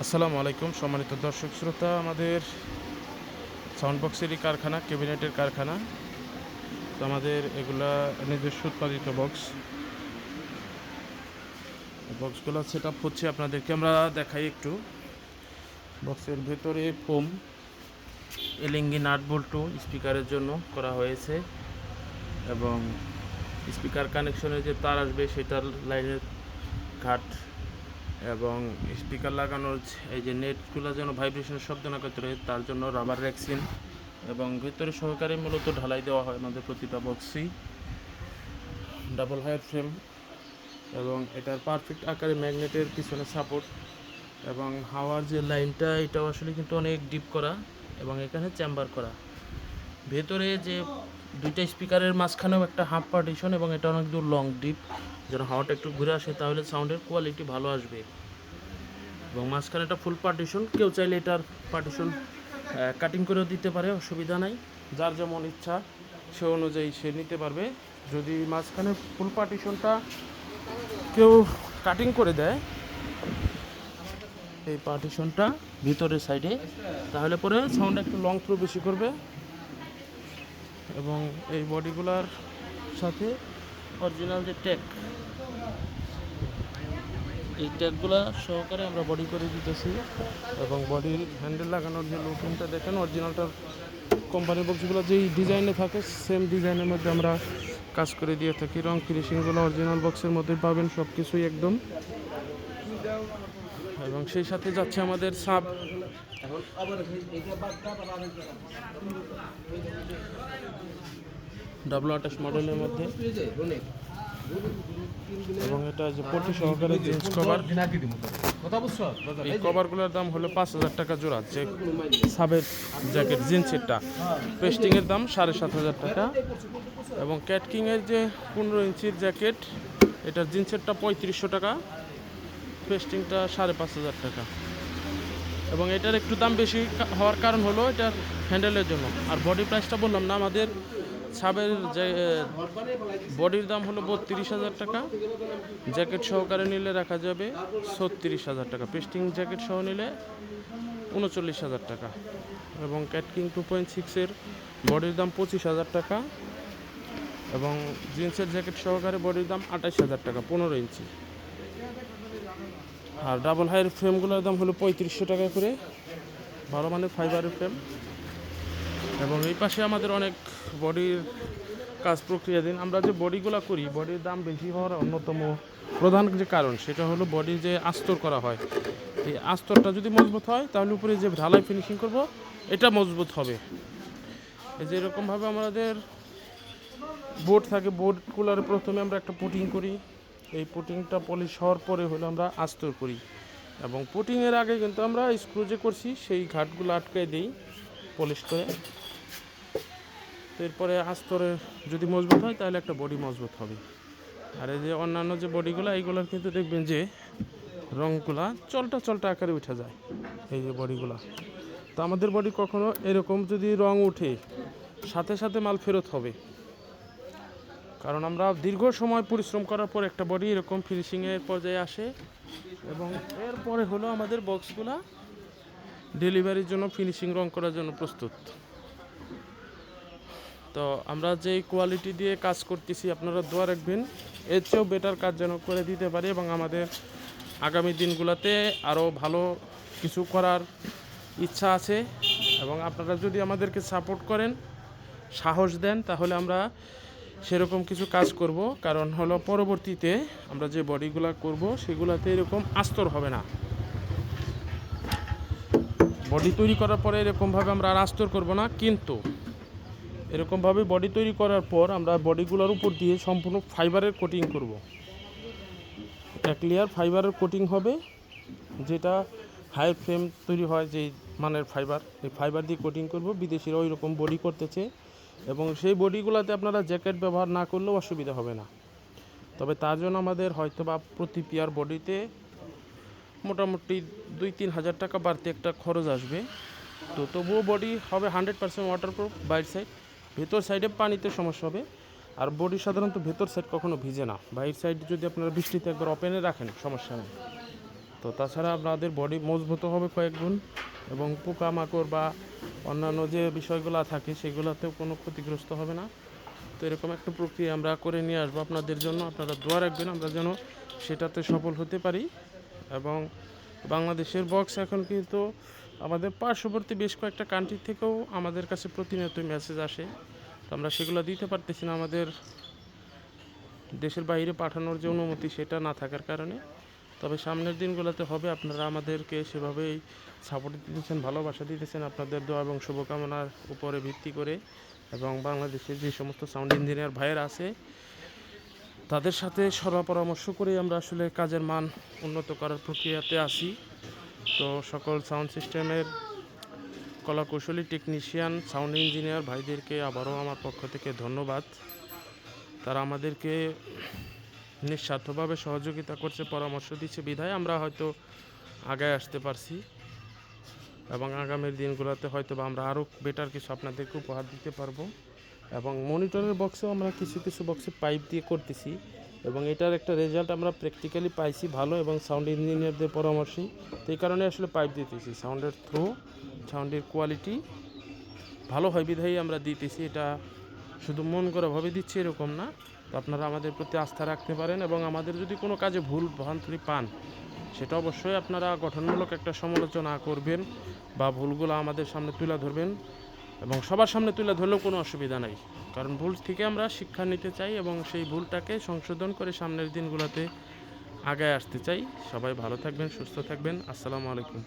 আসসালামু আলাইকুম সম্মানিত দর্শক শ্রোতা। আমাদের সাউন্ড বক্সেরই কারখানা, ক্যাবিনেটের কারখানা। তো আমাদের এগুলা নিজস্ব উৎপাদিত বক্সগুলো সেট আপ হচ্ছে, আপনাদেরকে আমরা দেখাই একটু। বক্সের ভেতরে ফোম, এলিঙ্গি, নাট বল্টু স্পিকারের জন্য করা হয়েছে এবং স্পিকার কানেকশনের যে তার আসবে সেটার লাইনের ঘাট এবং স্পিকার লাগানোর এই যে নেটগুলো যেন ভাইব্রেশনের শব্দ না করতে রয়ে তার জন্য রাবার রেক্সিন এবং ভিতরে সহকারে মূলত ঢালাই দেওয়া হয় আমাদের প্রতিটা বক্সই। ডাবল হায়ার ফ্রেম এবং এটার পারফেক্ট আকারে ম্যাগনেটের পিছনে সাপোর্ট এবং হাওয়ার যে লাইনটা এটাও আসলে কিন্তু অনেক ডিপ করা এবং এখানে চেম্বার করা। ভেতরে যে দুইটা স্পিকারের মাঝখানেও একটা হাফ পার্টিশন এবং এটা অনেক দূর লং ডিপ, যেন হাওয়াটা একটু ঘুরে আসে তাহলে সাউন্ডের কোয়ালিটি ভালো আসবে। এবং মাঝখানে একটা ফুল পার্টিশন, কেউ চাইলে এটার পার্টিশন কাটিং করেও দিতে পারে, অসুবিধা নাই। যার যেমন ইচ্ছা সে অনুযায়ী সে নিতে পারবে। যদি মাঝখানে ফুল পার্টিশনটা কেউ কাটিং করে দেয় এই পার্টিশনটা ভিতরের সাইডে, তাহলে পরে সাউন্ড একটু লং থ্রো বেশি করবে এবং এই বডিগুলার সাথে অরিজিনাল যে এই ট্যাগগুলো সহকারে আমরা বডি করে দিতেছি এবং বডির হ্যান্ডেল লাগানোর যে লুকিংটা দেখেন অরিজিনালটার কোম্পানির বক্সগুলো যেই ডিজাইনে থাকে সেম ডিজাইনের মধ্যে আমরা কাজ করে দিয়ে থাকি। রং ফিনিশিংগুলো অরিজিনাল বক্সের মধ্যে পাবেন, সব কিছুই একদম। এবং সেই সাথে যাচ্ছে আমাদের সাব W28 মডেলের মধ্যে এবং এটা যে পটি সহকারে জিন্স কভার। এই কভারগুলোর দাম হলো 5,000 টাকা জোড়া। যে সাবের জ্যাকেট জিন্সেরটা পেস্টিংয়ের দাম 7,500 টাকা এবং ক্যাটকিংয়ের যে 15 ইঞ্চির জ্যাকেট এটার জিন্সেরটা 3500 টাকা, পেস্টিংটা 5,500 টাকা। এবং এটার একটু দাম বেশি হওয়ার কারণ হলো এটার হ্যান্ডেলের জন্য। আর বডি প্রাইসটা বললাম না, আমাদের সাবের যে বডির দাম হলো 32,000 টাকা, জ্যাকেট সহকারে নিলে রাখা যাবে 36,000 টাকা, পেস্টিং জ্যাকেট সহ নিলে 39,000 টাকা এবং ক্যাটকিং 2.6-এর বডির দাম 25,000 টাকা এবং জিন্সের জ্যাকেট সহকারে বডির দাম 28,000 টাকা 15 ইঞ্চি। আর ডাবল হাইয়ের ফ্রেমগুলোর দাম হলো 3500 টাকা করে, ভালো মানের ফাইবারের ফ্রেম। এবং এই পাশে আমাদের অনেক বডির কাজ প্রক্রিয়াধীন। আমরা যে বডিগুলো করি, বডির দাম বেশি হওয়ার অন্যতম প্রধান যে কারণ সেটা হলো বডি যে আস্তর করা হয়, এই আস্তরটা যদি মজবুত হয় তাহলে উপরে যে ঢালাই ফিনিশিং করব এটা মজবুত হবে। এই যে এরকমভাবে আমাদের বোর্ড থাকে, বোর্ডগুলোর প্রথমে আমরা একটা পুটিং করি, এই পুটিংটা পলিশ হওয়ার পরে হলো আমরা আস্তর করি এবং পুটিংয়ের আগে কিন্তু আমরা স্ক্রু যে করছি সেই ঘাটগুলো আটকাই দিই পলিশ করে। তো এরপরে আস্তরে যদি মজবুত হয় তাহলে একটা বডি মজবুত হবে। আর এই যে অন্যান্য যে বডিগুলো এইগুলোর কিন্তু দেখবেন যে রঙগুলা চলটা আকারে উঠে যায়, এই যে বডিগুলা। তো আমাদের বডি কখনো এরকম যদি রং উঠে সাথে সাথে মাল ফেরত হবে, কারণ আমরা দীর্ঘ সময় পরিশ্রম করার পর একটা বডি এরকম ফিনিশিংয়ের পর্যায়ে আসে এবং এরপরে হলো আমাদের বক্সগুলা ডেলিভারির জন্য ফিনিশিং রং করার জন্য প্রস্তুত। তো আমরা যেই কোয়ালিটি দিয়ে কাজ করতেছি আপনারা দোয়া রাখবেন এর চেয়েও বেটার কাজ যেন করে দিতে পারি এবং আমাদের আগামী দিনগুলোতে আরও ভালো কিছু করার ইচ্ছা আছে। এবং আপনারা যদি আমাদেরকে সাপোর্ট করেন, সাহস দেন, তাহলে আমরা সেরকম কিছু কাজ করব। কারণ হলো পরবর্তীতে আমরা যে বডিগুলো করব সেগুলোতে এরকম আস্তর হবে না। বডি তৈরি করার পরে এরকমভাবে আমরা আর আস্তর করব না, কিন্তু এরকমভাবে বডি তৈরি করার পর আমরা বডিগুলোর উপর দিয়ে সম্পূর্ণ ফাইবারের কোটিং করব। এক লেয়ার ফাইবারের কোটিং হবে, যেটা হাই ফ্রেম তৈরি হয় যেই মানের ফাইবার, এই ফাইবার দিয়ে কোটিং করব। বিদেশিরা ওই রকম বডি করতেছে এবং সেই বডিগুলোতে আপনারা জ্যাকেট ব্যবহার না করলেও অসুবিধা হবে না। তবে তার জন্য আমাদের হয়তো বা প্রতি পেয়ার বডিতে মোটামুটি 2-3 হাজার টাকা বাড়তি একটা খরচ আসবে। তো তবুও বডি হবে 100% ওয়াটারপ্রুফ। বাইরের সাইড, ভেতর সাইডে পানিতে সমস্যা হবে। আর বডি সাধারণত ভেতর সাইড কখনো ভিজে না, বাইরের সাইড যদি আপনারা বৃষ্টিতে একবার ওপেনে রাখেন সমস্যা নেই। তো তো তাছাড়া আপনাদের বডি মজবুত হবে কয়েক গুণ, এবং পোকামাকড় বা অন্যান্য যে বিষয়গুলো থাকে সেগুলোতেও কোনো ক্ষতিগ্রস্ত হবে না। তো এরকম একটা প্রক্রিয়া আমরা করে নিয়ে আসবো আপনাদের জন্য, আপনারা দোয়া রাখবেন আমরা যেন সেটাতে সফল হতে পারি। এবং বাংলাদেশের বক্স এখন কিন্তু আমাদের পার্শ্ববর্তী বেশ কয়েকটা কান্ট্রি থেকেও আমাদের কাছে প্রতিনিয়ত মেসেজ আসে, তো আমরা সেগুলো দিতে পারতেছি না আমাদের দেশের বাইরে পাঠানোর যে অনুমতি সেটা না থাকার কারণে। তবে সামনের দিনগুলোতে হবে, আপনারা আমাদেরকে সেভাবেই সাপোর্ট দিতেছেন, ভালোবাসা দিতেছেন আপনাদের দোয়া এবং শুভকামনার উপরে ভিত্তি করে। এবং বাংলাদেশের যে সমস্ত সাউন্ড ইঞ্জিনিয়ার ভাইয়েরা আছে তাদের সাথে পরামর্শ করে আমরা আসলে কাজের মান উন্নত করার প্রক্রিয়াতে আছি। তো সকল সাউন্ড সিস্টেমের কলাকুশলী টেকনিশিয়ান সাউন্ড ইঞ্জিনিয়ার ভাইদেরকে আবারও আমার পক্ষ থেকে ধন্যবাদ। তারা আমাদেরকে নিঃস্বার্থভাবে সহযোগিতা করছে, পরামর্শ দিচ্ছে বিধায় আমরা হয়তো আগায় আসতে পারছি, এবং আগামীর দিনগুলোতে হয়তো বা আমরা আরও বেটার কিছু আপনাদেরকে উপহার দিতে পারবো। এবং মনিটরের বক্সেও আমরা কিছু কিছু বক্সে পাইপ দিয়ে করতেছি, এবং এটার একটা রেজাল্ট আমরা প্র্যাকটিক্যালি পাইছি ভালো, এবং সাউন্ড ইঞ্জিনিয়ারদের পরামর্শে। তো এই কারণে আসলে পাইপ দিতেছি, সাউন্ডের থ্রু সাউন্ডের কোয়ালিটি ভালো হয় বিধায়ী আমরা দিতেছি। এটা শুধু মন করাভাবে দিচ্ছি এরকম না। তো আপনারা আমাদের প্রতি আস্থা রাখতে পারেন, এবং আমাদের যদি কোনো কাজে ভুল ভ্রান্তি পান সেটা অবশ্যই আপনারা গঠনমূলক একটা সমালোচনা করবেন বা ভুলগুলো আমাদের সামনে তুলে ধরবেন, এবং সবার সামনে তুলে ধরলেও কোনো অসুবিধা নাই, কারণ ভুল থেকে আমরা শিক্ষা নিতে চাই এবং সেই ভুলটাকে সংশোধন করে সামনের দিনগুলোতে আগায় আসতে চাই। সবাই ভালো থাকবেন, সুস্থ থাকবেন। আসসালামু আলাইকুম।